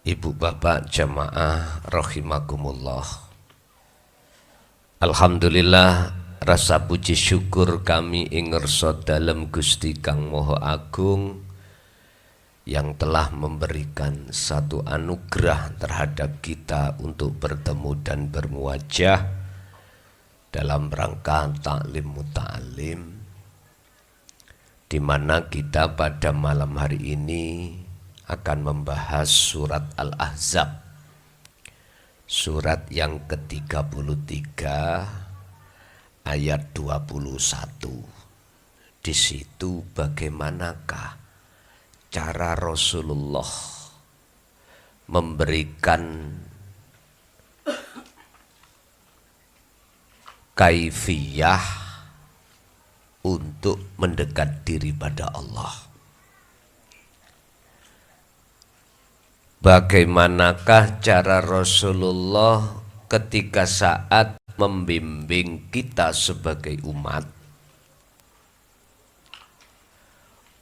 Ibu bapak jamaah rahimakumullah. Alhamdulillah rasa puji syukur kami ing ngersa dalem Gusti Kang Maha Agung yang telah memberikan satu anugerah terhadap kita untuk bertemu dan bermuajah dalam rangka taklim muta'alim, di mana kita pada malam hari ini akan membahas surat Al-Ahzab, surat yang ke-33 ayat 21. Di situ bagaimanakah cara Rasulullah memberikan kaifiyah untuk mendekat diri pada Allah. Bagaimanakah cara Rasulullah ketika saat membimbing kita sebagai umat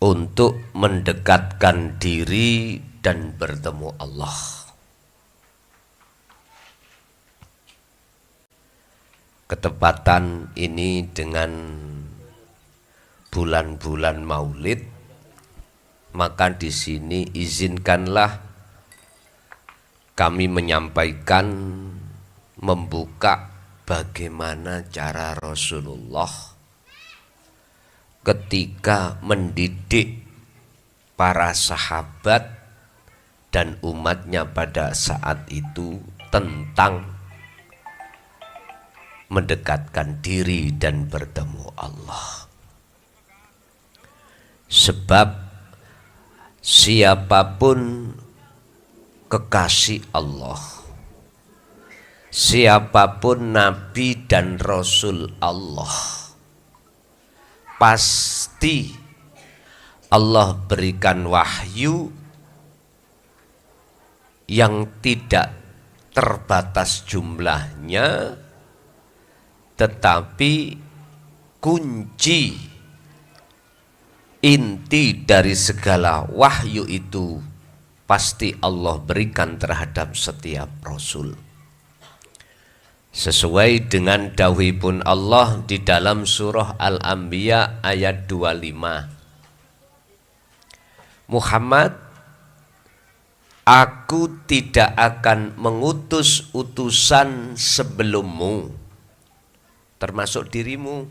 untuk mendekatkan diri dan bertemu Allah. Ketepatan ini dengan bulan-bulan Maulid, maka di sini izinkanlah kami menyampaikan, membuka bagaimana cara Rasulullah ketika mendidik para sahabat dan umatnya pada saat itu tentang mendekatkan diri dan bertemu Allah. Sebab siapapun kekasih Allah, siapapun nabi dan rasul Allah, pasti Allah berikan wahyu yang tidak terbatas jumlahnya, tetapi kunci inti dari segala wahyu itu pasti Allah berikan terhadap setiap rasul. Sesuai dengan dawuhipun Allah di dalam surah Al-Anbiya ayat 25. Muhammad, aku tidak akan mengutus utusan sebelummu, termasuk dirimu,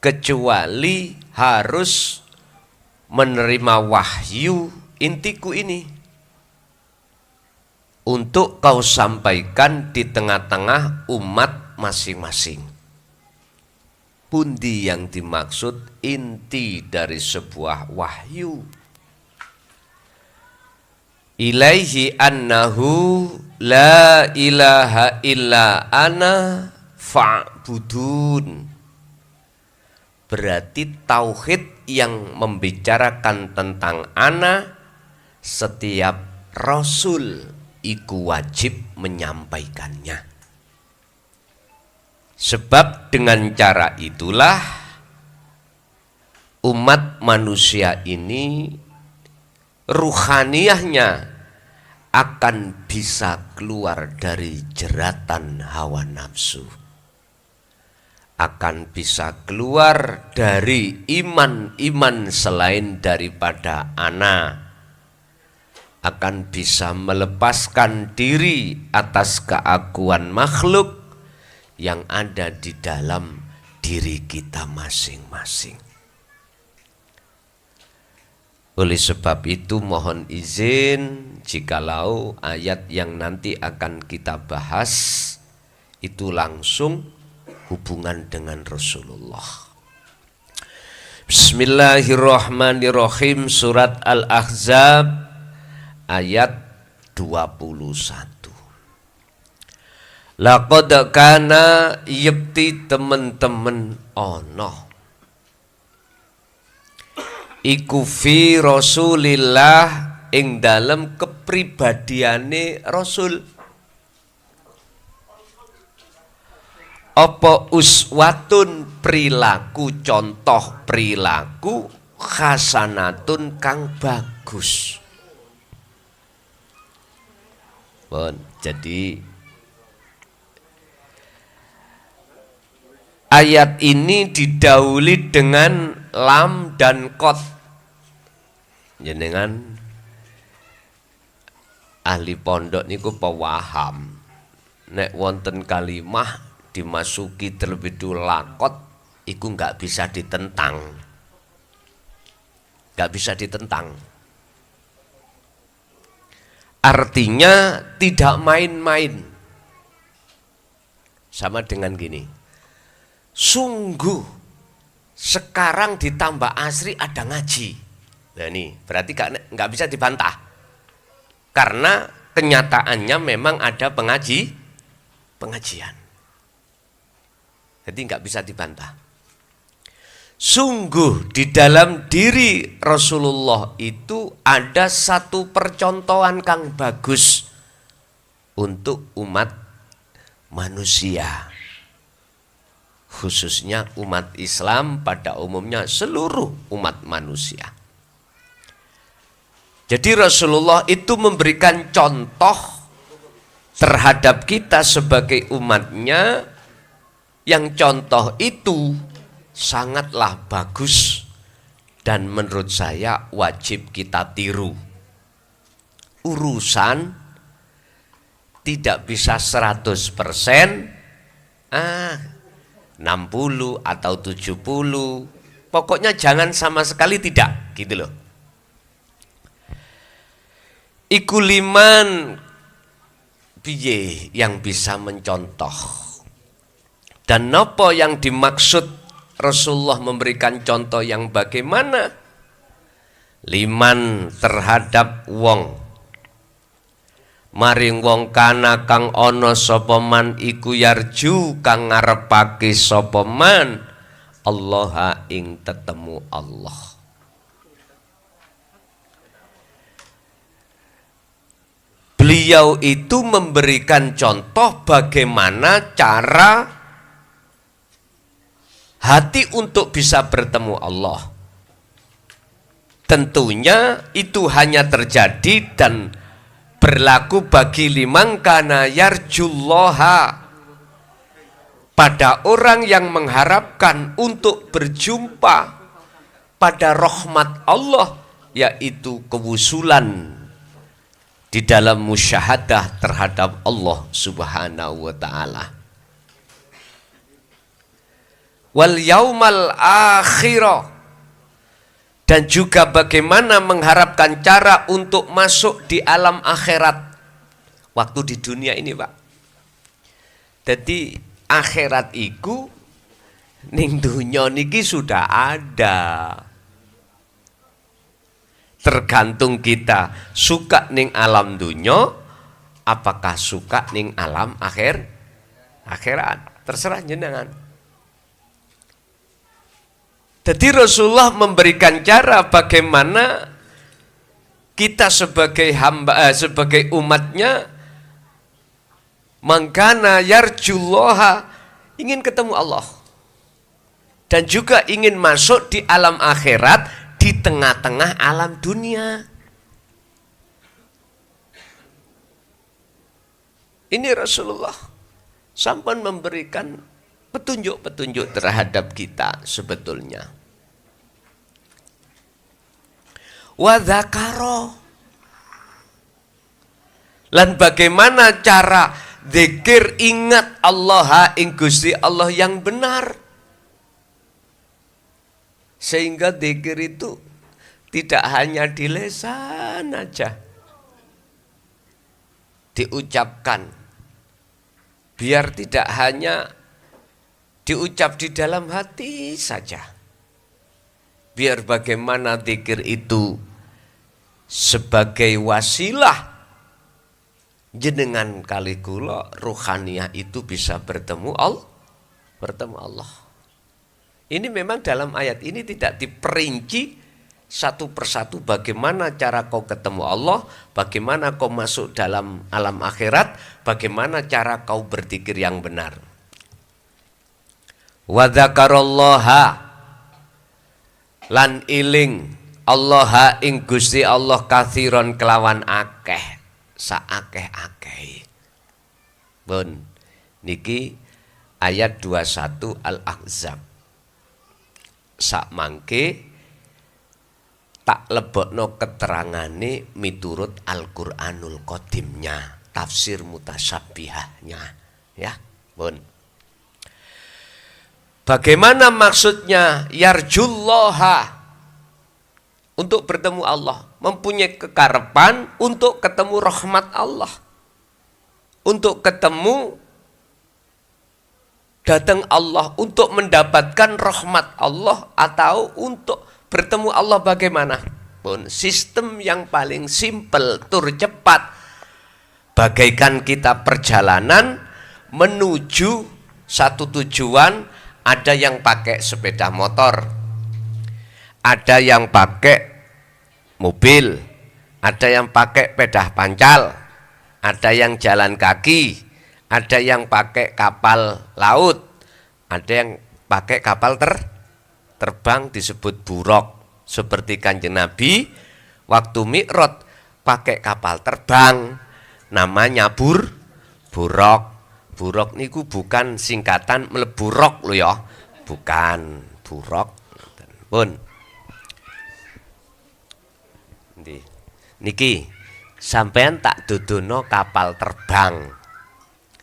kecuali harus menerima wahyu intiku ini untuk kau sampaikan di tengah-tengah umat masing-masing. Pundi yang dimaksud inti dari sebuah wahyu? Ilaihi annahu la ilaha illa ana fa'budun. Berarti tauhid yang membicarakan tentang ana, setiap rasul iku wajib menyampaikannya. Sebab dengan cara itulah umat manusia ini ruhaniyahnya akan bisa keluar dari jeratan hawa nafsu, akan bisa keluar dari iman-iman selain daripada ana, akan bisa melepaskan diri atas keakuan makhluk yang ada di dalam diri kita masing-masing. Oleh sebab itu mohon izin jikalau ayat yang nanti akan kita bahas itu langsung hubungan dengan Rasulullah. Bismillahirrahmanirrahim. Surat Al-Ahzab ayat 21. Laqad kana yekti temen-temen ono iku fi Rasulillah ing dalem kepribadiane Rasul apa uswatun perilaku, contoh perilaku hasanatun kang bagus. Bon, jadi ayat ini didahului dengan lam dan qad. Jenengan ahli pondok niku pawaham. Nek wonten kalimah dimasuki terlebih dulu lakot, iku nggak bisa ditentang. Nggak bisa ditentang. Artinya tidak main-main. Sama dengan gini. Sungguh sekarang ditambah asri ada ngaji. Nah ini berarti nggak bisa dibantah. Karena kenyataannya memang ada pengajian. Jadi nggak bisa dibantah. Sungguh di dalam diri Rasulullah itu ada satu percontohan kang bagus untuk umat manusia. Khususnya umat Islam pada umumnya seluruh umat manusia. Jadi Rasulullah itu memberikan contoh terhadap kita sebagai umatnya, yang contoh itu sangatlah bagus dan menurut saya wajib kita tiru. Urusan tidak bisa 100%, 60 atau 70, pokoknya jangan sama sekali tidak, gitu loh. Iku liman piye yang bisa mencontoh. Dan nopo yang dimaksud Rasulullah memberikan contoh yang bagaimana? Liman terhadap wong. Maring wong kana kang ono sapa man iku yarju kang ngarepake sapa man Allah ing tetemu Allah. Beliau itu memberikan contoh bagaimana cara hati untuk bisa bertemu Allah. Tentunya itu hanya terjadi dan berlaku bagi liman kana yarjullaha, pada orang yang mengharapkan untuk berjumpa pada rahmat Allah, yaitu kewusulan di dalam musyahadah terhadap Allah Subhanahu wa ta'ala. Wal yaumal akhirah, dan juga bagaimana mengharapkan cara untuk masuk di alam akhirat waktu di dunia ini, Pak. Jadi akhirat iku ning dunya niki sudah ada. Tergantung kita suka ning alam dunya apakah suka ning alam akhirat. Terserah jenengan. Jadi Rasulullah memberikan cara bagaimana kita sebagai hamba, sebagai umatnya, mangkana yarjullaha, ingin ketemu Allah dan juga ingin masuk di alam akhirat di tengah-tengah alam dunia. Ini Rasulullah sampai memberikan petunjuk-petunjuk terhadap kita sebetulnya. Wa dzakara, lan bagaimana cara zikir ingat Allah ing Gusti Allah yang benar, sehingga zikir itu tidak hanya di lisan aja diucapkan, biar tidak hanya diucap di dalam hati saja. Biar bagaimana zikir itu sebagai wasilah jenengan kali kula ruhaniyah itu bisa bertemu Allah. Ini memang dalam ayat ini tidak diperinci satu persatu bagaimana cara kau ketemu Allah, bagaimana kau masuk dalam alam akhirat, bagaimana cara kau berzikir yang benar. Wa dzakarallaha, lan iling Allah ing Gusti Allah kathiron kelawan akeh. saakeh-akeh. Pun niki ayat 21 Al-Ahzab. Sak mangke tak lebokno keterangane miturut Al-Qur'anul Qadimnya, tafsir mutasyabihahnya, ya. Pun. Bagaimana maksudnya yarjullaha? Untuk bertemu Allah, mempunyai kekarepan untuk ketemu rahmat Allah, untuk ketemu datang Allah, untuk mendapatkan rahmat Allah, atau untuk bertemu Allah bagaimana pun. Sistem yang paling simpel, tur cepat, bagaikan kita perjalanan menuju satu tujuan. Ada yang pakai sepeda motor, ada yang pakai mobil, ada yang pakai pedah pancal, ada yang jalan kaki, ada yang pakai kapal laut, ada yang pakai kapal terbang disebut buraq. Seperti Kanjeng Nabi waktu Mi'raj pakai kapal terbang namanya buraq. Buraq niku bukan singkatan mlebu rok lho ya, bukan buraq. Pun niki sampean tak dodono kapal terbang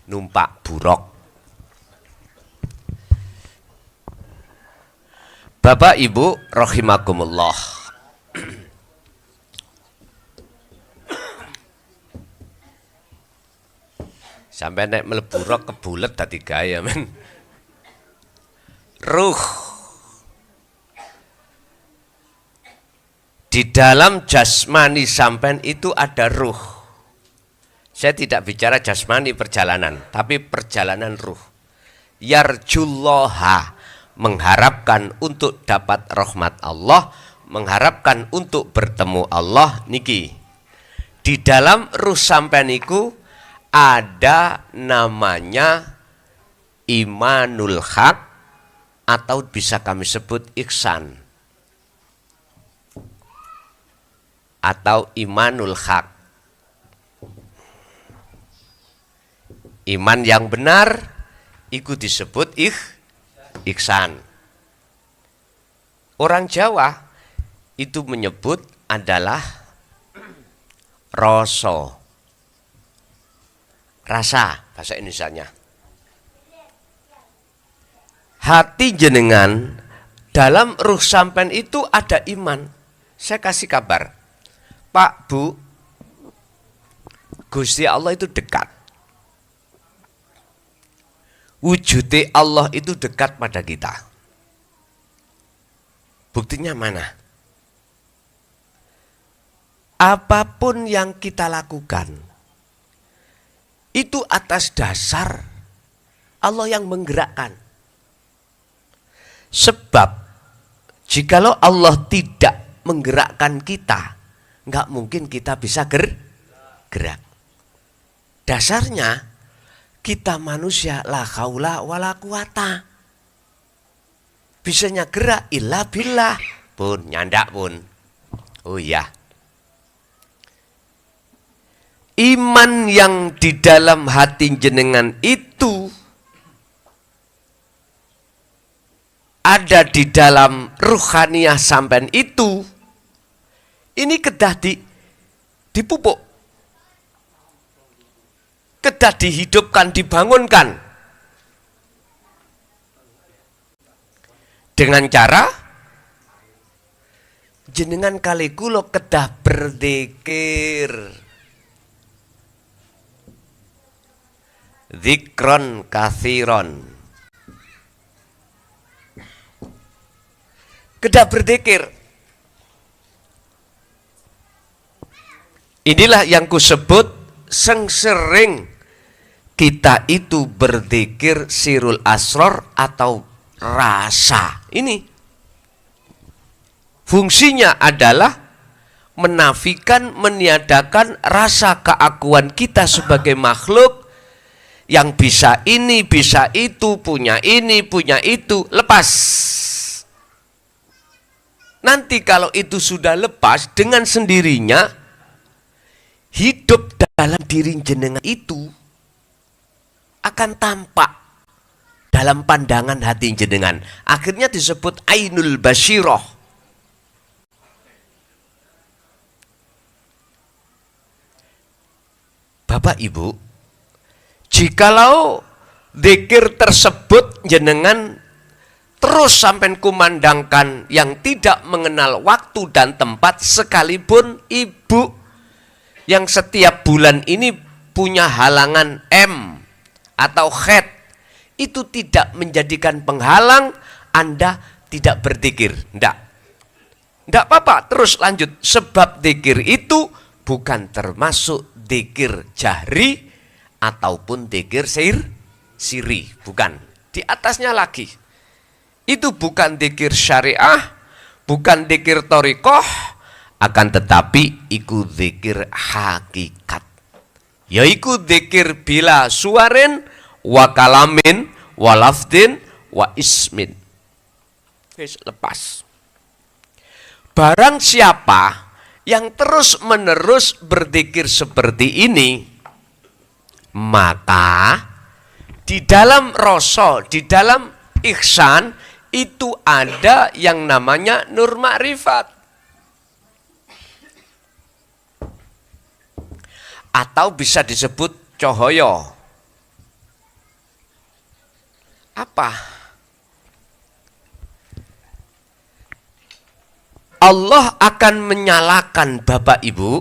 numpak buraq. Bapak Ibu rahimakumullah, sampai nek mlebu rok kebulet dadi gaya men. Ruh di dalam jasmani sampean itu ada ruh. Saya tidak bicara jasmani perjalanan, tapi perjalanan ruh. Yarjullaha, mengharapkan untuk dapat rahmat Allah, mengharapkan untuk bertemu Allah niki. Di dalam ruh sampean iku ada namanya imanul haq, atau bisa kami sebut ihsan, atau imanul haq. Iman yang benar itu disebut ihsan. Orang Jawa itu menyebut adalah rasa bahasa Indonesianya. Hati jenengan, dalam ruh sampean itu ada iman. Saya kasih kabar, Pak, Bu, Gusti Allah itu dekat. Wujudnya Allah itu dekat pada kita. Buktinya mana? Apapun yang kita lakukan itu atas dasar Allah yang menggerakkan. Sebab jikalau Allah tidak menggerakkan kita, nggak mungkin kita bisa gerak. Dasarnya kita manusia la haula wala quwata. Bisanya gerak illa billah. Pun nyandak pun. Oh iya. Iman yang di dalam hati jenengan itu ada di dalam ruhaniyah sampean itu, ini kedah dipupuk, kedah dihidupkan, dibangunkan dengan cara jenengan kali kula kedah berzikir, zikron kathiron, kedah berzikir. Inilah yang kusebut sering kita itu berzikir sirul asror atau rasa. Ini fungsinya adalah menafikan, meniadakan rasa keakuan kita sebagai makhluk yang bisa ini, bisa itu, punya ini, punya itu, lepas. Nanti kalau itu sudah lepas, dengan sendirinya hidup dalam diri jenengan itu akan tampak dalam pandangan hati jenengan. Akhirnya disebut ainul basyirah. Bapak Ibu, jikalau zikir tersebut jenengan terus sampai kumandangkan yang tidak mengenal waktu dan tempat, sekalipun ibu yang setiap bulan ini punya halangan M atau head, itu tidak menjadikan penghalang Anda tidak berzikir. Tidak apa-apa, terus lanjut. Sebab zikir itu bukan termasuk zikir jahri ataupun zikir siri, bukan. Di atasnya lagi. Itu bukan zikir syariah, bukan zikir thariqah, akan tetapi iku zikir hakikat. Yaiku zikir bila suarin wa kalamin wa lafdin wa ismin. Lepas. Barang siapa yang terus menerus berzikir seperti ini, maka di dalam rasa, di dalam ihsan itu ada yang namanya nur ma'rifat. Atau bisa disebut cahaya. Apa? Allah akan menyalakan Bapak Ibu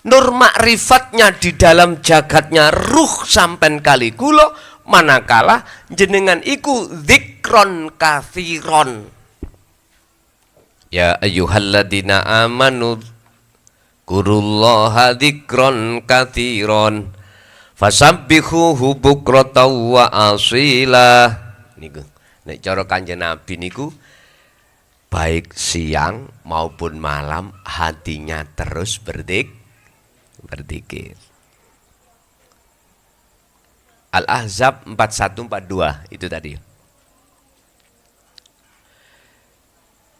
nur ma'rifatnya di dalam jagatnya ruh sampen kali kulo, manakala jenengan iku dzikron katsiron. Ya ayyuhalladzina amanu kurullaha dzikron katsiron fasabbihuhu bukratan wa asila. Niku nek cara Kanjeng Nabi niku baik siang maupun malam hatinya terus berzikir. Al-Ahzab 4142 itu tadi.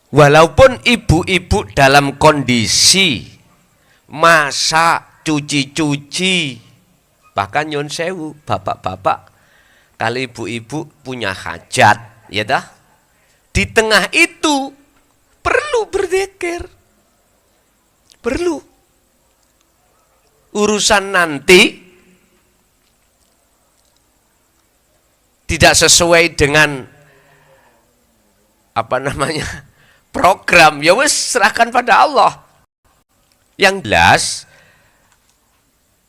Walaupun ibu-ibu dalam kondisi masak, cuci-cuci, bahkan nyun sewu, bapak-bapak kali ibu-ibu punya hajat, ya dah. Di tengah itu perlu berzikir. Perlu. Urusan nanti tidak sesuai dengan program, ya wes serahkan pada Allah. Yang jelas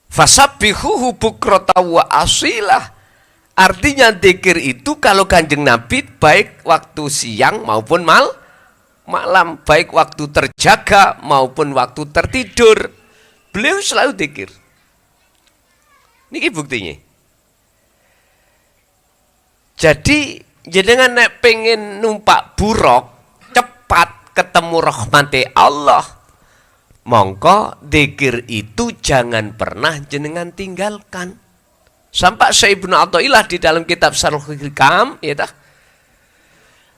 fasabbihuhu bukratan wa asilah. Artinya zikir itu kalau Kanjeng Nabi baik waktu siang maupun malam, baik waktu terjaga maupun waktu tertidur, beliau selalu zikir. Niki buktinya. Jadi jenengan nek pengen numpak buruk cepat ketemu rahmati Allah, mongko zikir itu jangan pernah jenengan tinggalkan. Sampai Syekh Ibnu Athaillah di dalam kitab Sharhul Hikam, ya tah,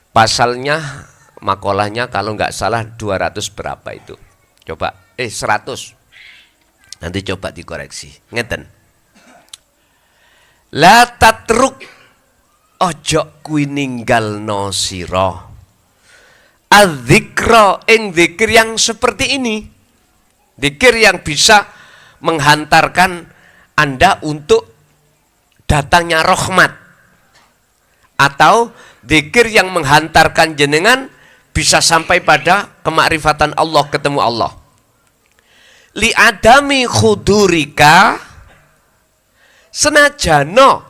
pasalnya makolahnya kalau nggak salah 200 berapa itu, coba 100, nanti coba dikoreksi. Ngeten, la tatruk, ojo kuwi ninggalno sira adzikra ing zikir yang seperti ini, zikir yang bisa menghantarkan Anda untuk datangnya rahmat, atau zikir yang menghantarkan jenengan bisa sampai pada kemakrifatan Allah, ketemu Allah. Li adami khudurika, senajano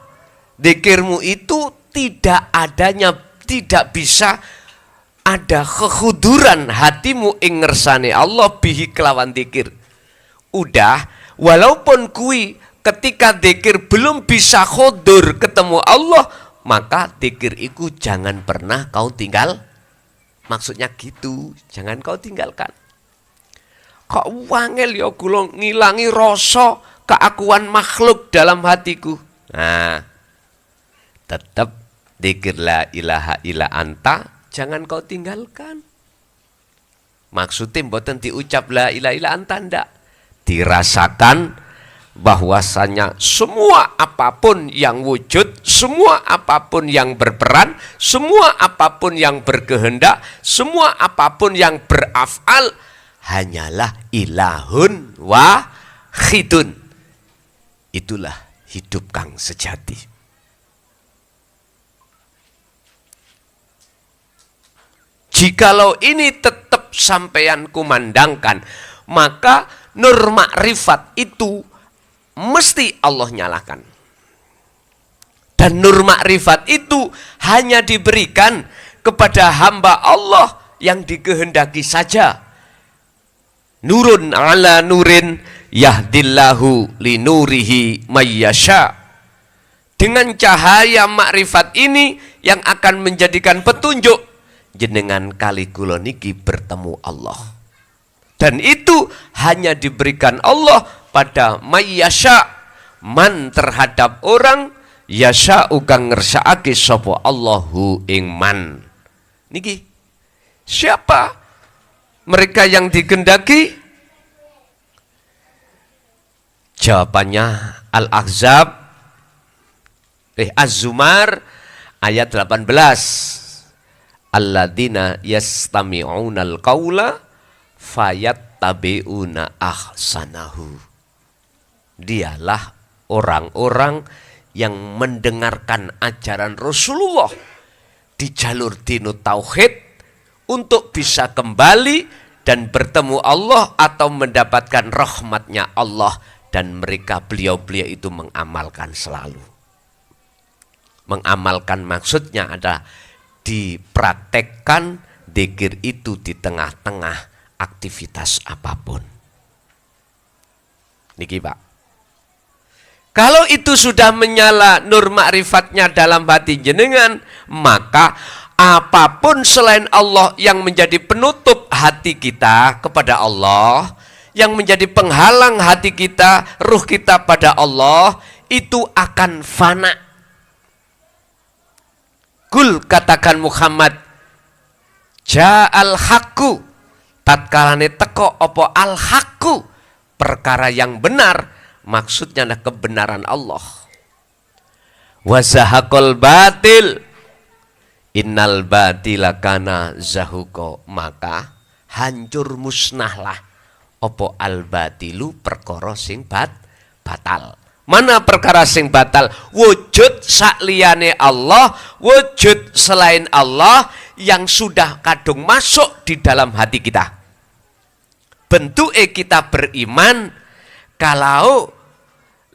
zikirmu itu tidak bisa ada kekhuduran hatimu ing ngersane Allah bihi kelawan zikir. Udah, walaupun kui ketika zikir belum bisa khudur ketemu Allah, maka zikir itu jangan pernah kau tinggal. Maksudnya gitu, jangan kau tinggalkan. Kok wangel ya kula ngilangi rasa keakuan makhluk dalam hatiku. Nah, tetap zikir la ilaha illa anta jangan kau tinggalkan. Maksudnya mboten diucap la ilaha illa anta, ndak. Dirasakan bahwasanya semua apapun yang wujud, semua apapun yang berperan, semua apapun yang berkehendak, semua apapun yang beraf'al hanyalah ilahun wahidun. Itulah hidup kang sejati. Jikalau ini tetap sampeyan kumandangkan, maka nur makrifat itu mesti Allah nyalakan. Dan nur makrifat itu hanya diberikan kepada hamba Allah yang dikehendaki saja. Nurun ala nurin yahdillahu linurihi mayyasha. Dengan cahaya makrifat ini yang akan menjadikan petunjuk jenengan kali kula niki bertemu Allah. Dan itu hanya diberikan Allah pada mayyasha, man terhadap orang yasha kang ngersakake sapa Allahu ing man. Niki siapa mereka yang dikehendaki? Jawabannya Al-Ahzab Az-Zumar ayat 18. Alladzina yastami'unal qaula fayattabi'una ahsanahu. Dialah orang-orang yang mendengarkan ajaran Rasulullah di jalur dinut tauhid untuk bisa kembali dan bertemu Allah atau mendapatkan rahmatnya Allah, dan mereka beliau-beliau itu mengamalkan selalu. Mengamalkan maksudnya adalah dipraktekkan dzikir itu di tengah-tengah aktivitas apapun. Niki Pak. Kalau itu sudah menyala nur ma'rifatnya dalam hati jenengan, maka apapun selain Allah yang menjadi penutup hati kita kepada Allah, yang menjadi penghalang hati kita, ruh kita pada Allah, itu akan fana. Kul katakan Muhammad, ja'al haqqu, tatkalane teko opo al haqqu, perkara yang benar, maksudnya adalah kebenaran Allah. Wa zahaqal batil, innal batila kana zahuqa, maka hancur musnahlah opo al batilu, perkara sing batal. Mana perkara sing batal? Wujud sakliyane Allah, wujud selain Allah yang sudah kadung masuk di dalam hati kita. Bentuknya kita beriman kalau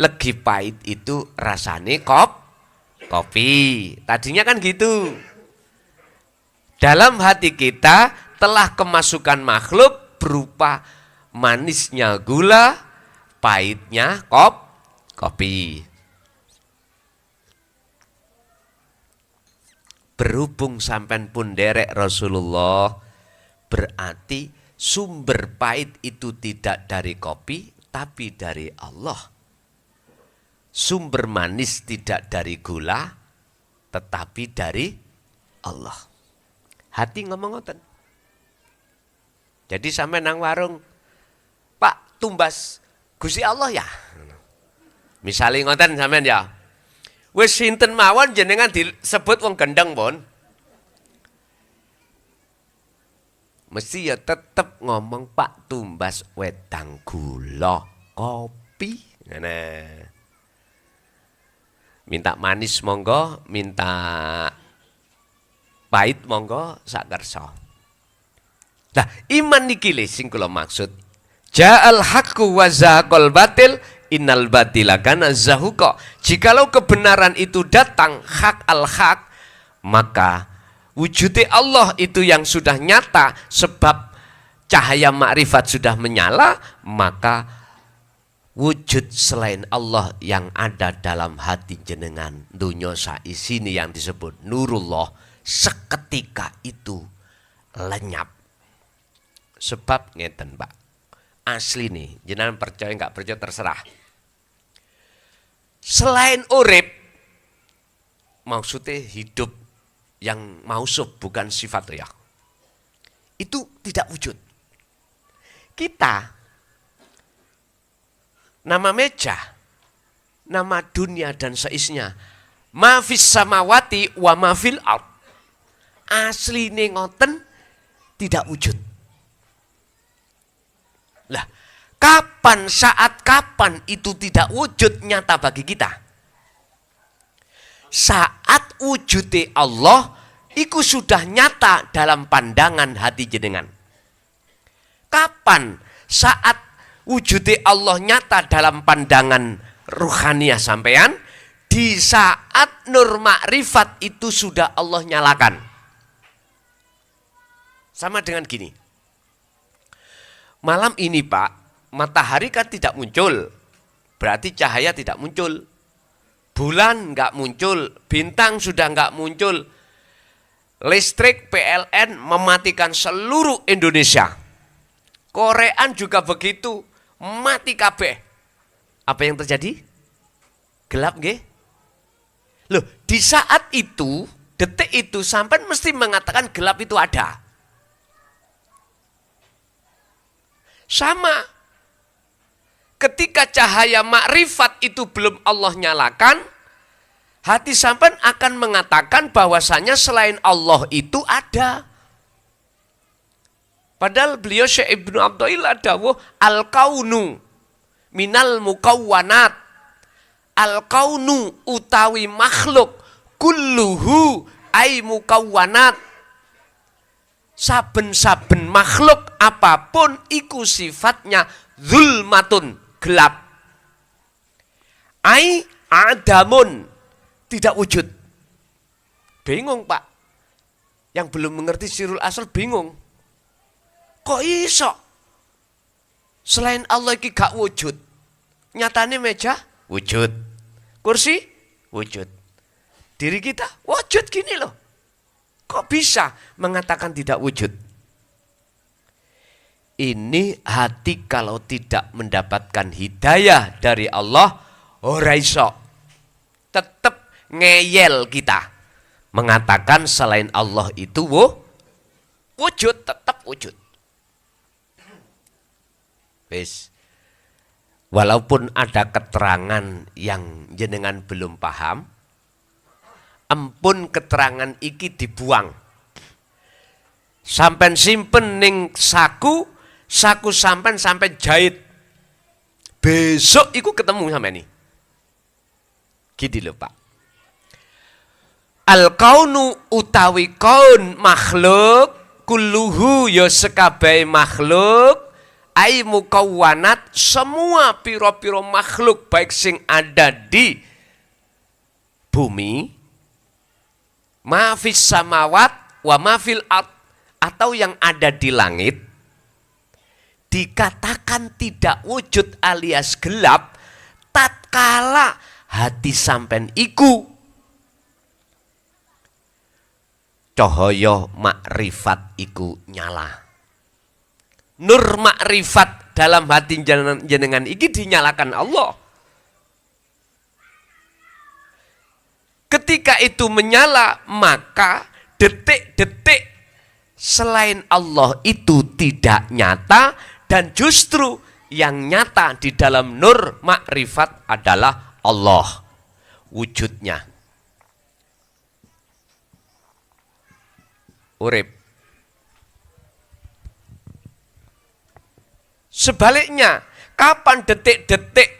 legi pahit itu rasane kopi. Tadinya kan gitu. Dalam hati kita telah kemasukan makhluk berupa manisnya gula, pahitnya kopi. Berhubung sampean pun derek Rasulullah, berarti sumber pahit itu tidak dari kopi, tapi dari Allah. Sumber manis tidak dari gula, tetapi dari Allah. Hati ngomong ngoten. Jadi sampai nang warung, Pak, tumbas Gusti Allah ya. Misalnya ngoten sampean ya. Wis sinten mawon jenengan disebut wong gendeng pun, mesti ya tetep ngomong Pak tumbas wedang gula kopi. Nah. Minta manis monggo, minta pahit monggo sak kersa. Nah, iman niki lho sing kula maksud. Ja'al haqqu wa zahaqal batil, innal batila kana zahuqa. Jikalau kebenaran itu datang hak al-haq, maka wujudnya Allah itu yang sudah nyata sebab cahaya makrifat sudah menyala, maka wujud selain Allah yang ada dalam hati jenengan dunya saisini yang disebut nurullah seketika itu lenyap. Sebab ngeten Pak, asli nih, jenengan percaya nggak percaya terserah. Selain urip, maksudnya hidup yang mausuf bukan sifat ya, itu tidak wujud. Kita nama meja, nama dunia dan seisinya. Ma fis samawati wa ma fil ard. Asline ngoten tidak wujud. Lah, saat kapan itu tidak wujud nyata bagi kita? Saat wujudnya Allah iku sudah nyata dalam pandangan hati jenengan. Kapan saat wujudnya Allah nyata dalam pandangan ruhaniah sampean? Di saat nur makrifat itu sudah Allah nyalakan. Sama dengan gini. Malam ini Pak, matahari kan tidak muncul. Berarti cahaya tidak muncul. Bulan enggak muncul. Bintang sudah enggak muncul. Listrik PLN mematikan seluruh Indonesia. Korean juga begitu. Mati kabeh. Apa yang terjadi? Gelap nggih? Loh, di saat itu, detik itu sampai mesti mengatakan gelap itu ada. Sama. Ketika cahaya makrifat itu belum Allah nyalakan, hati sampean akan mengatakan bahwasanya selain Allah itu ada. Padahal beliau Syekh Ibnu Athaillah dawuh al-kaunu minal mukawwanat. Al-kaunu utawi makhluk kulluhu ay mukawwanat. Saben-saben makhluk apapun iku sifatnya zulmatun, gelap. Ai adamun, tidak wujud. Bingung Pak. Yang belum mengerti sirul asal bingung. Kok iso? Selain Allah iki gak wujud. Nyatane meja wujud. Kursi wujud. Diri kita wujud gini loh. Kok bisa mengatakan tidak wujud? Ini hati kalau tidak mendapatkan hidayah dari Allah, ora iso. Tetap ngeyel kita. Mengatakan selain Allah itu wujud, tetap wujud. Wis. Walaupun ada keterangan yang jenengan belum paham, ampun keterangan iki dibuang. Sampai simpen ning saku sampai jahit. Besok iku ketemu sama ini. Gini loh Pak. Al-kaunu utawi kaun makhluk, kulluhu ya sekabai makhluk, ai mukawwanat, semua piro-piro makhluk baik sing ada di bumi, ma fis samawat wa ma fil ard, atau yang ada di langit, dikatakan tidak wujud alias gelap tatkala hati sampean iku cahaya makrifat iku nyala. Nur makrifat dalam hati jenengan iki dinyalakan Allah. Ketika itu menyala, maka detik-detik selain Allah itu tidak nyata, dan justru yang nyata di dalam nur makrifat adalah Allah wujudnya. Urip. Sebaliknya, kapan detik-detik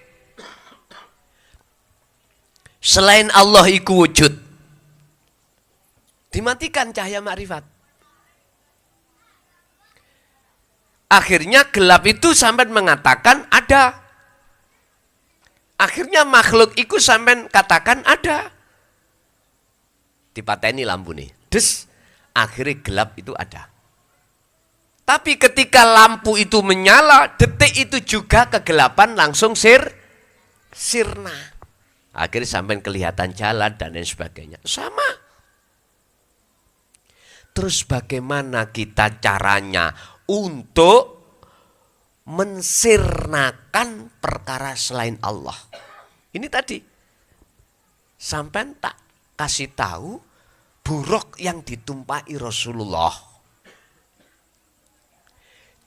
selain Allah iku wujud? Dimatikan cahaya makrifat. Akhirnya gelap itu sampai mengatakan ada. Akhirnya makhluk itu sampai katakan ada. Dipateni lampu nih. Des, akhirnya gelap itu ada. Tapi ketika lampu itu menyala, detik itu juga kegelapan langsung sirna. Akhirnya sampai kelihatan jalan dan lain sebagainya. Sama. Terus bagaimana kita caranya untuk mensirnakan perkara selain Allah? Ini tadi. Sampai tak kasih tahu buruk yang ditumpai Rasulullah.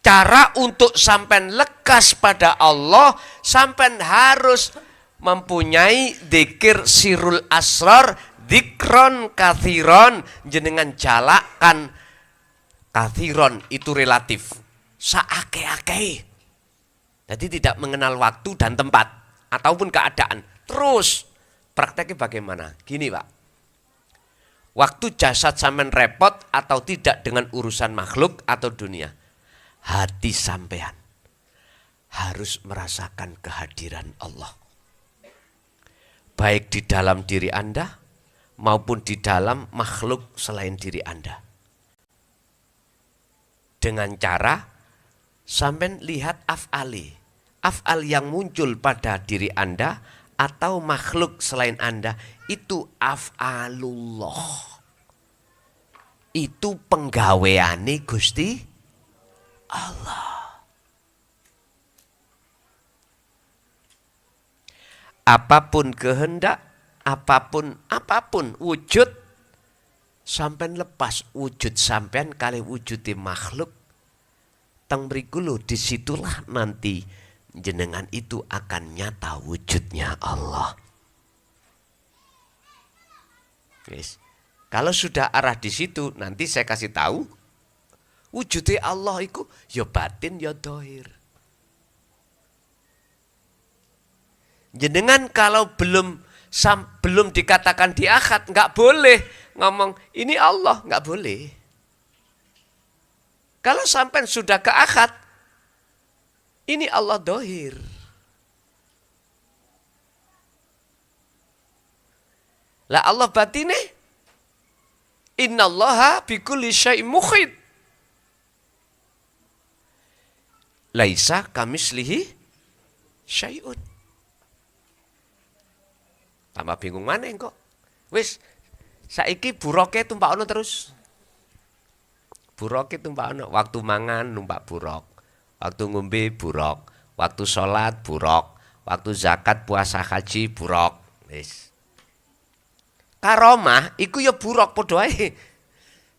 Cara untuk sampean lekas pada Allah, sampean harus mempunyai dzikir sirul asrar, dzikron kathiron, jenengan jalakan kathiron itu relatif. Saake-ake. Jadi tidak mengenal waktu dan tempat ataupun keadaan. Terus prakteknya bagaimana? Gini Pak. Waktu jasad sampean repot atau tidak dengan urusan makhluk atau dunia, hati sampean harus merasakan kehadiran Allah. Baik di dalam diri Anda maupun di dalam makhluk selain diri Anda. Dengan cara sampean lihat af'ali. Af'al yang muncul pada diri Anda atau makhluk selain Anda itu af'alullah. Itu penggaweane Gusti Allah. Apapun kehendak, apapun wujud, sampean lepas wujud sampean kali wujudi makhluk. Teng mriku lho disitulah nanti jenengan itu akan nyata wujudnya Allah. Yes. Kalau sudah arah di situ, nanti saya kasih tahu wujudnya Allah itu ya batin ya dohir. Jenengan kalau belum dikatakan di akad, nggak boleh ngomong ini Allah, nggak boleh. Kalau sampai sudah ke akad, ini Allah dohir. Lah Allah batine, innallaha bikulli syai'in muhit. Laisa kamislihi syai'un. Tambah bingung mana kok. Wis, saiki buroke tumpakno terus. Buroke tumpakno, waktu mangan numpak burok. Waktu ngombe burok, waktu sholat burok, waktu zakat puasa haji burok. Wis. Karomah iku ya burok padha ae.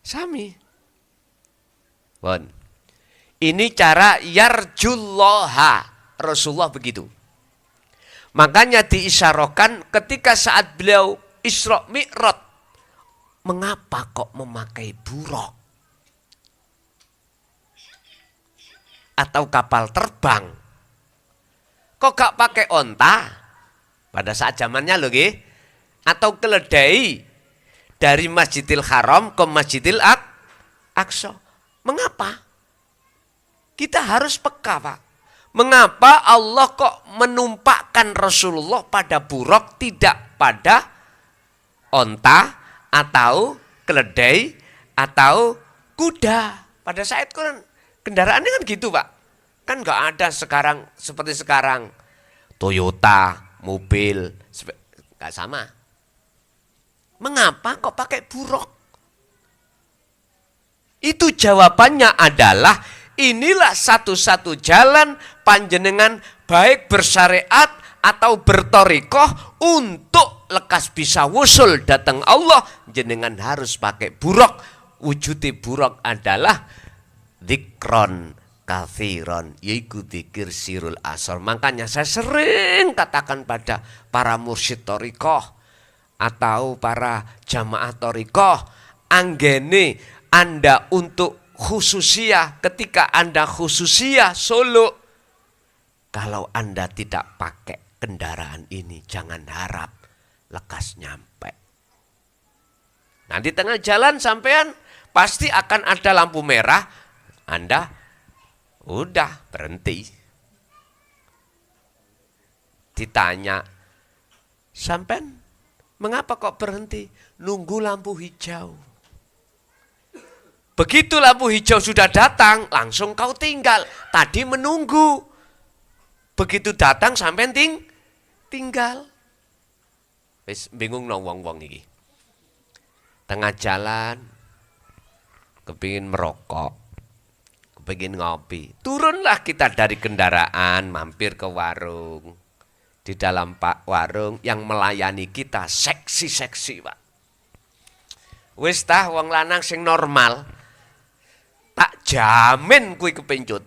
Sami. Bon. Ini cara yarjullaha. Rasulullah begitu. Makanya diisyarakan ketika saat beliau Isra Mi'raj. Mengapa kok memakai burok? Atau kapal terbang. Kok gak pakai onta? Pada saat zamannya loh nggih. Atau keledai dari Masjidil Haram ke Masjidil Aqsa. Mengapa? Kita harus peka, Pak. Mengapa Allah kok menumpakkan Rasulullah pada buruk, tidak pada onta atau keledai atau kuda? Pada saat kendaraannya kan gitu, Pak. Kan nggak ada sekarang seperti sekarang Toyota, mobil, nggak sama. Mengapa kok pakai buruk? Itu jawabannya adalah inilah satu-satu jalan panjenengan baik bersyariat atau bertorikoh untuk lekas bisa wusul datang Allah, jenengan harus pakai buruk. Wujudi buruk adalah dzikron kathiron, yaitu dzikir sirul asar. Makanya saya sering katakan pada para mursyid torikoh atau para jamaah torikoh, anggene Anda untuk khususiyah, ketika Anda khususiyah Solo, kalau Anda tidak pakai kendaraan ini, jangan harap lekas nyampe. Nanti tengah jalan sampean pasti akan ada lampu merah, Anda udah berhenti. Ditanya, sampean mengapa kok berhenti? Nunggu lampu hijau. Begitu lampu hijau sudah datang, langsung kau tinggal. Tadi menunggu. Begitu datang sampai tinggal. Wis bingung no wong-wong iki. Tengah jalan kepingin merokok, kepingin ngopi. Turunlah kita dari kendaraan, mampir ke warung. Di dalam warung yang melayani kita seksi-seksi, Pak. Wis tah wong lanang sing normal, tak jamin kuwi kepencut.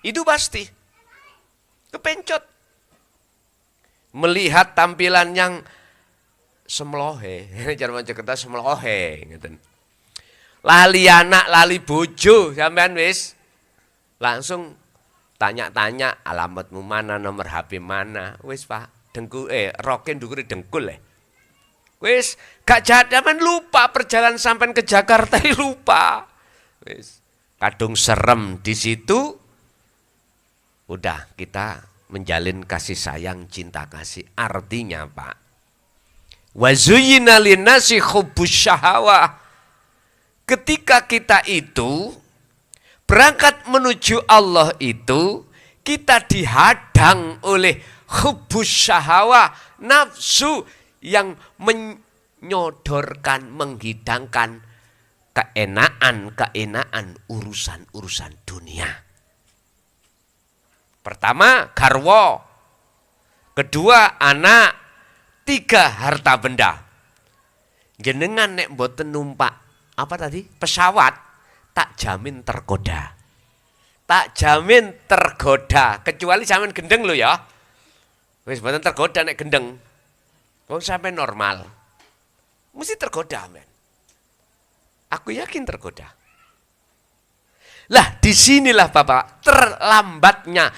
Itu pasti. Kepencot. Melihat tampilan yang semlohe. Cara Jakarta semlohe. Lali anak, lali bojo. Sampean wis. Langsung tanya-tanya alamatmu mana, nomor HP mana. Wis Pak, roken dukure dengkul. Wis, gak jadaman lupa perjalanan sampai ke Jakarta lupa. Wis, kadung serem di situ. Udah kita menjalin kasih sayang, cinta kasih. Artinya Pak, wa zuyyina linnasi hubbus syahawah. Ketika kita itu berangkat menuju Allah itu, kita dihadang oleh hubbus syahawah, nafsu yang menyodorkan, menghidangkan keenaan urusan-urusan dunia. Pertama, garwa. Kedua, anak. Tiga, harta benda. Jenengan nek mboten numpak apa tadi? Pesawat, tak jamin tergoda. Tak jamin tergoda, kecuali jamin gendeng lo ya. Wis mboten tergoda nek gendeng. Wong sampai normal. Mesti tergoda, men. Aku yakin tergoda. Lah disinilah Bapak terhambatnya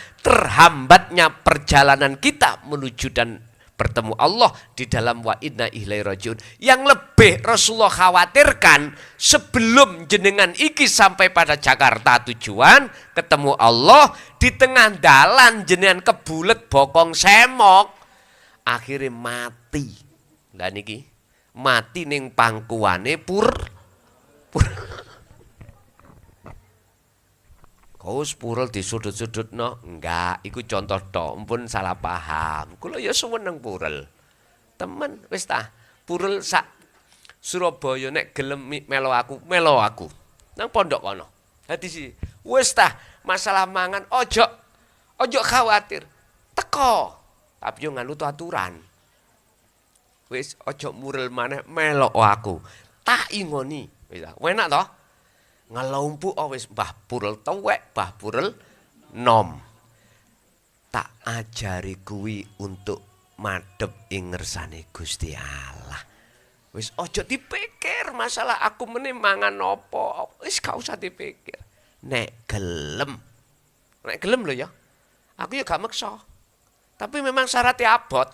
perjalanan kita menuju dan bertemu Allah di dalam wa inna ilaihi rajiun. Yang lebih Rasulullah khawatirkan sebelum jenengan iki sampai pada Jakarta tujuan ketemu Allah, di tengah dalan jenengan kebulet bokong semok akhirnya mati. Lah niki mati ning pangkuane pur. Kau purel disudut-sudut no? Enggak, iku contoh tok, pun salah paham. Kulo ya seneng purel. Temen, wis ta, purel sak Surabaya nek gelem melo aku. Nang pondok kono. Dadi si, wis ta, masalah mangan ojo khawatir. Teko. Tapi yo nganut aturan. Wis ojo murel maneh melo aku. Tak ingoni. Wis ta, enak toh? Ngelompu wis Mbah Purel tuwek, Mbah Purel nom. Tak ajari kuwi untuk madhep ing ngersane Gusti Allah. Wis aja dipikir masalah aku meneh mangan apa. Wis gak usah dipikir. Nek gelem lho ya. Aku ya gak maksa. Tapi memang syaratnya abot.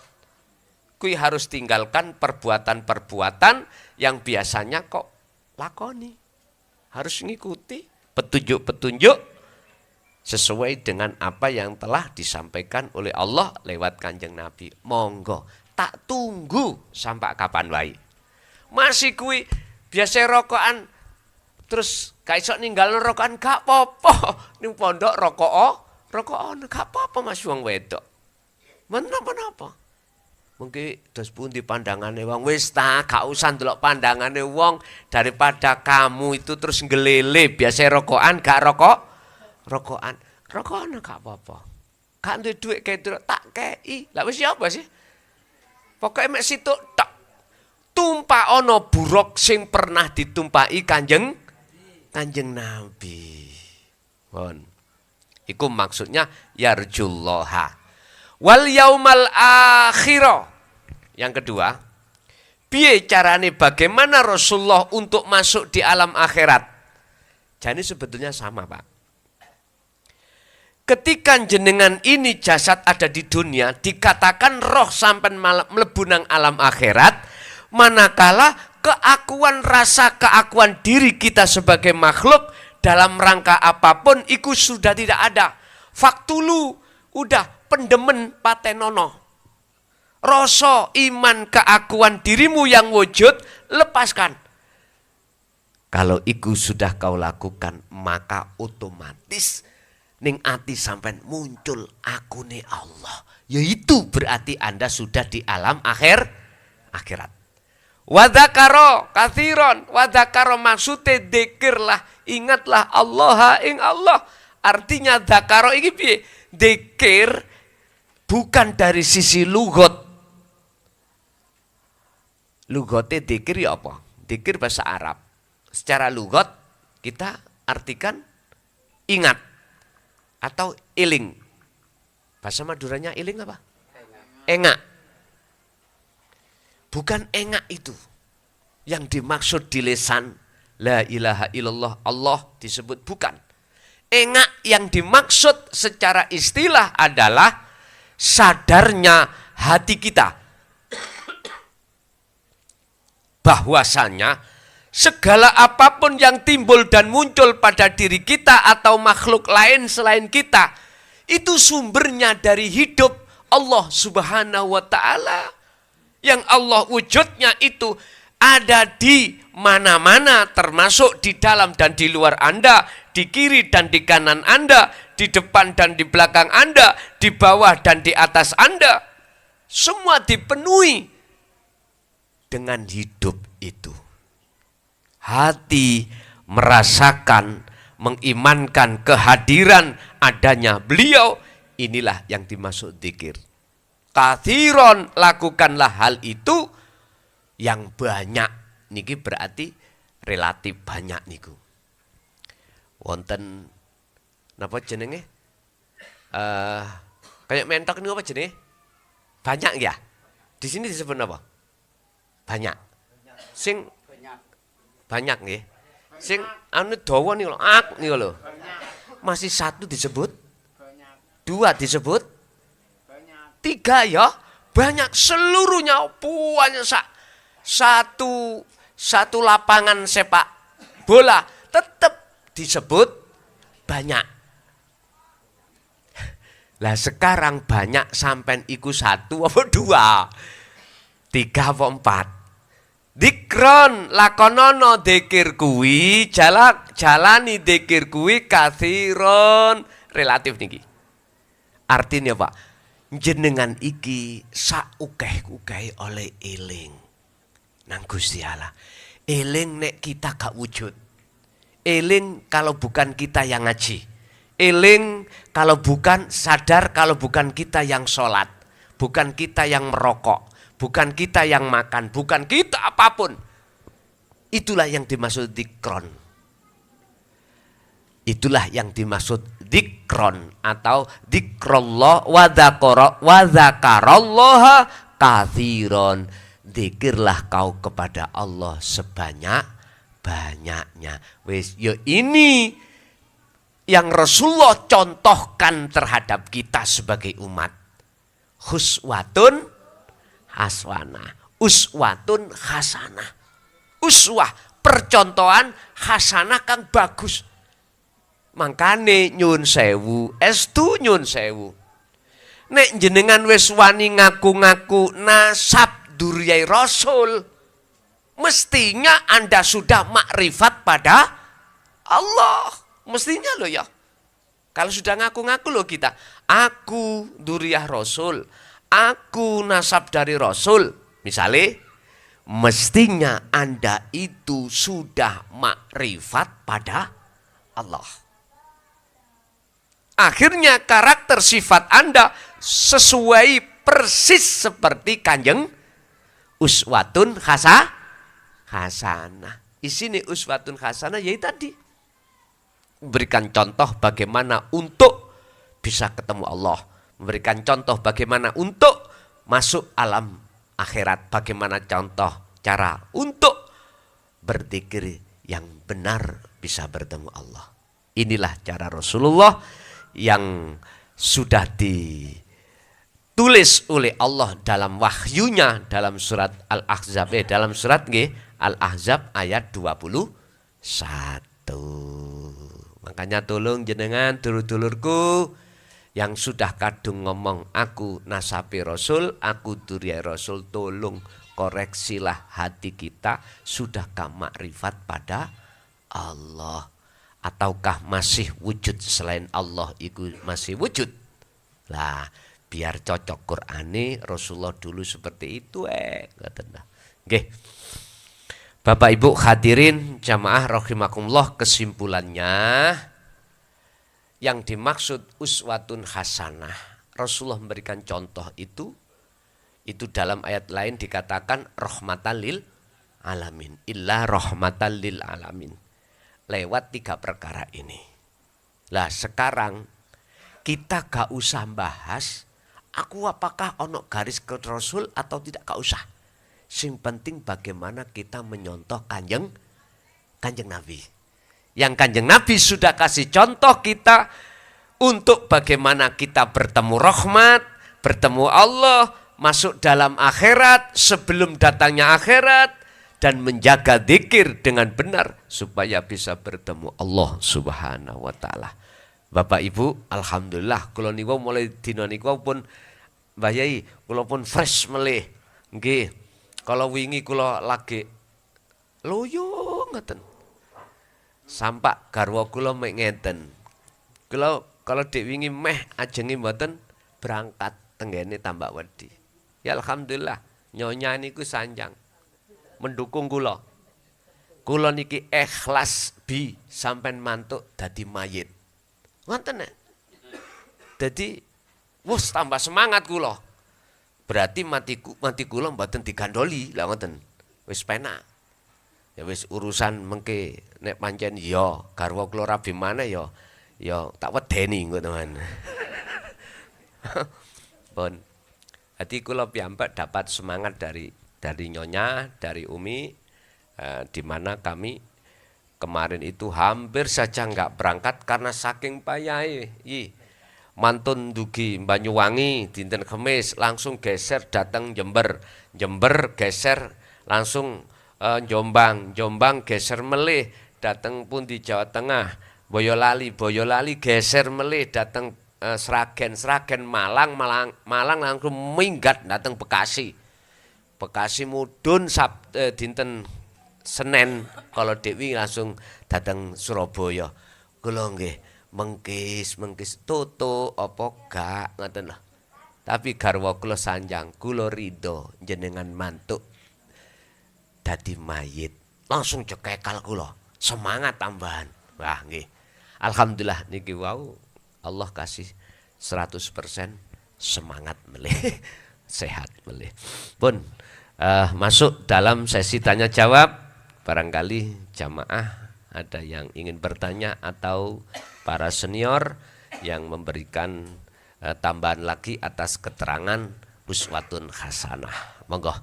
Kuwi harus tinggalkan perbuatan-perbuatan yang biasanya kok lakoni. Harus mengikuti petunjuk-petunjuk sesuai dengan apa yang telah disampaikan oleh Allah lewat Kanjeng Nabi. Monggo, tak tunggu sampai kapan wae. Masih kuwi biasa rokokan terus gak iso ninggal rokokan gak apa-apa. Ning pondok rokokan gak apa-apa Mas wong wedok. Menapa-napa? Mungkin dos pundi pandangane wong, wis ta gak usah ndelok pandangane wong, daripada kamu itu terus ngelele biasa rokokan gak rokokan gak apa-apa. Gak duwe dhuwit kayak tak kei. Lah wis ya apa sih? Pokoke mek situk tok. Tumpah ana buruk sing pernah ditumpahi Kanjeng Nabi. Pun. Iku maksudnya yarjullaha wal yaumal akhirah. Yang kedua, piye carane bagaimana Rasulullah untuk masuk di alam akhirat? Jadi sebetulnya sama, Pak. Ketika jenengan ini jasad ada di dunia, dikatakan roh sampai mlebu nang alam akhirat, manakala keakuan diri kita sebagai makhluk dalam rangka apapun itu sudah tidak ada. Faktulu udah pendemen patenono. Rasa iman keakuan dirimu yang wujud lepaskan. Kalau itu sudah kau lakukan, maka otomatis ning ati sampai muncul akune Allah. Yaitu berarti Anda sudah di alam akhirat. Wadakaro kathiron, wadakaro maksudnya dzikirlah, ingatlah Allah ing Allah. Artinya dzakaro iki piye? Dzikir bukan dari sisi lugot. Lugotnya dzikir ya apa? Dzikir bahasa Arab. Secara lugot kita artikan ingat. atau iling. Bahasa Maduranya iling apa? Engak. Bukan engak itu yang dimaksud di lisan la ilaha illallah Allah disebut, bukan. Engak yang dimaksud secara istilah adalah sadarnya hati kita bahwasanya segala apapun yang timbul dan muncul pada diri kita atau makhluk lain selain kita, itu sumbernya dari hidup Allah Subhanahu wa ta'ala. Yang Allah wujudnya itu ada di mana-mana, termasuk di dalam dan di luar Anda, di kiri dan di kanan Anda, di depan dan di belakang Anda, di bawah dan di atas Anda. Semua dipenuhi dengan hidup itu. Hati merasakan, mengimankan kehadiran adanya beliau, inilah yang dimaksud dzikir. Kathiron, lakukanlah hal itu yang banyak. Niki berarti relatif banyak niku. Wonten napa jenenge? Kayak mentok niku apa jenenge? Banyak ya? Di sini disebut apa? Banyak. Sing banyak nggih. Sing anu dawa niku lho, ak niku lho. Masih satu disebut? Dua disebut? Tiga ya, banyak, seluruhnya banyak. Satu lapangan sepak bola tetap disebut banyak. Lah sekarang banyak sampai iku satu apa dua, tiga apa empat. Dikron lakonono dzikir kuwi, jalani dzikir kuwi kathiron, relatif niki. Artinya Pak, jenengan iki saukeh-ukeh oleh eling nang Gusti Allah. Eling nek kita gak wujud. Eling kalau bukan kita yang ngaji. Eling kalau bukan sadar, kalau bukan kita yang sholat, bukan kita yang merokok, bukan kita yang makan, bukan kita apapun. Itulah yang dimaksud dzikron. Itulah yang dimaksud dzikron atau dzikrullah wa dzakarallaha katsiron. Dzikirlah kau kepada Allah sebanyak-banyaknya. Wis yo ini yang Rasulullah contohkan terhadap kita sebagai umat. Uswatun hasanah. Uswatun hasanah. Uswah, percontohan, hasanah kang bagus. Mangkane nyun sewu, estu nyun sewu. Nek jenengan wis wani ngaku-ngaku nasab duriyai Rasul, mestinya Anda sudah makrifat pada Allah. Mestinya loh ya. Kalau sudah ngaku-ngaku loh kita, aku duriyah Rasul, aku nasab dari Rasul, misalnya, mestinya Anda itu sudah makrifat pada Allah. Akhirnya karakter sifat Anda sesuai persis seperti Kanjeng uswatun hasanah. Isini uswatun hasanah yaitu tadi. Memberikan contoh bagaimana untuk bisa ketemu Allah. Memberikan contoh bagaimana untuk masuk alam akhirat. Bagaimana contoh cara untuk berzikir yang benar bisa bertemu Allah. Inilah cara Rasulullah yang sudah ditulis oleh Allah dalam wahyunya dalam surat Al-Ahzab, dalam surat Al-Ahzab ayat 21. Makanya tolong jenengan dulur-dulurku yang sudah kadung ngomong aku nasabi Rasul, aku duriyai Rasul, tolong koreksilah hati kita, sudahkah makrifat pada Allah? Ataukah masih wujud selain Allah itu masih wujud? Lah, biar cocok Qur'ane Rasulullah dulu seperti itu nggih. Bapak Ibu hadirin jamaah rahimakumullah, kesimpulannya yang dimaksud uswatun hasanah, Rasulullah memberikan contoh itu dalam ayat lain dikatakan rahmatan lil alamin, illa rahmatan lil alamin. Lewat tiga perkara ini. Lah sekarang kita gak usah bahas aku apakah ono garis ke Rasul atau tidak, gak usah. Sing penting bagaimana kita menyontoh kanjeng Nabi. Yang kanjeng Nabi sudah kasih contoh kita untuk bagaimana kita bertemu rahmat, bertemu Allah, masuk dalam akhirat sebelum datangnya akhirat, dan menjaga zikir dengan benar supaya bisa bertemu Allah Subhanahu wa taala. Bapak Ibu, alhamdulillah kula niku mulai dina niku pun Mbah Yai kula pun fresh melih. Nggih. Kalau wingi kula lagi loyo ngeten. Sampak garwa kula mek ngeten. Kula kalau dek wingi meh ajenge mboten berangkat tenggene Tambak Wedi. Ya alhamdulillah nyonya niku sanjang mendukung kula. Kula niki ikhlas bi sampean mantuk dadi mayit. Ngoten nek. Dadi wis tambah semangat kula. Berarti mati kula mboten digandoli lah ngoten. Wis penak. Ya wis urusan mengke nek pancen ya garwa kula rabi maneh ya tak wedeni ngoten. Pun. Hati kula piyambak dapat semangat dari Nyonya, dari Umi, di mana kami kemarin itu hampir saja nggak berangkat karena saking payahe. Mantun dugi Banyuwangi dinten Kemis langsung geser datang Jember, geser langsung Jombang geser melih datang pun di Jawa Tengah, Boyolali geser melih datang Sragen Malang langsung minggat datang Bekasi mudun dinten Senin kalau Dewi langsung datang Surabaya. Kula nggih mengkis toto apa gak ngoten lho. Tapi garwa kula sanjang, kula ridho jenengan mantuk dadi mayit. Langsung cekekal kula, semangat tambahan. Wah nggih. Alhamdulillah niki wau Allah kasih 100% semangat melih, sehat melih. Pun masuk dalam sesi tanya jawab. Barangkali jamaah ada yang ingin bertanya atau para senior yang memberikan tambahan lagi atas keterangan uswatun hasanah. Monggo.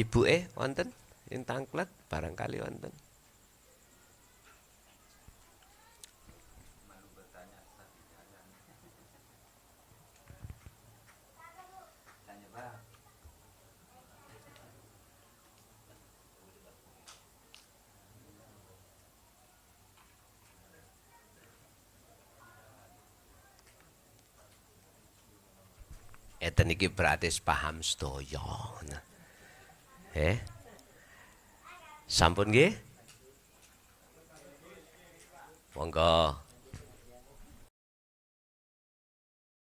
Ibu wonten ing tangklet barangkali wonten. Eten iki berarti paham sedaya. Sampun nggih? Monggo.